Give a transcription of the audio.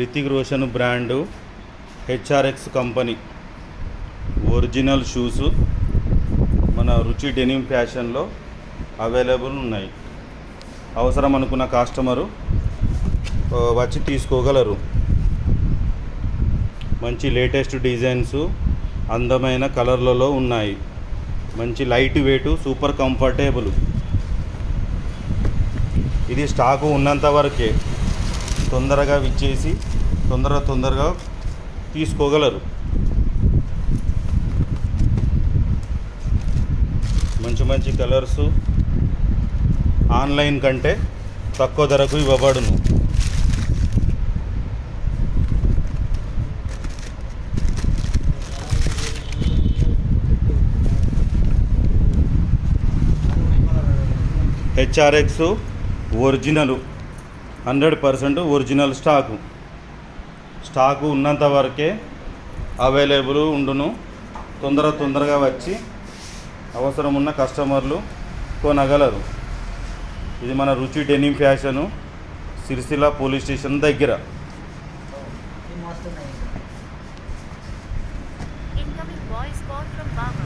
Hrithik Roshan brand HRX company original shoes మన రుచి denim ఫ్యాషన్లో అవైలబుల్ ఉన్నాయి. అవసరం అనుకున్న కస్టమరు వచ్చి తీసుకోగలరు. మంచి లేటెస్ట్ డిజైన్స్ అందమైన కలర్లలో ఉన్నాయి. మంచి లైట్ వెయిట్, సూపర్ కంఫర్టబుల్. ఇది స్టాకు ఉన్నంత వరకే తొందరగా విచ్చేసి తొందరగా తీసుకోగలరు. మంచి కలర్సు ఆన్లైన్ కంటే తక్కువ ధరకు ఇవ్వబడును. హెచ్ఆర్ఎక్స్ ఒరిజినల్ 100% ఒరిజినల్ స్టాకు ఉన్నంత వరకే అవైలబుల్ ఉండును. తొందరగా వచ్చి అవసరం ఉన్న కస్టమర్లు కొనగలరు. ఇది మన రుచి denim fashion, Sircilla police station దగ్గర. Incoming voice call from Baba.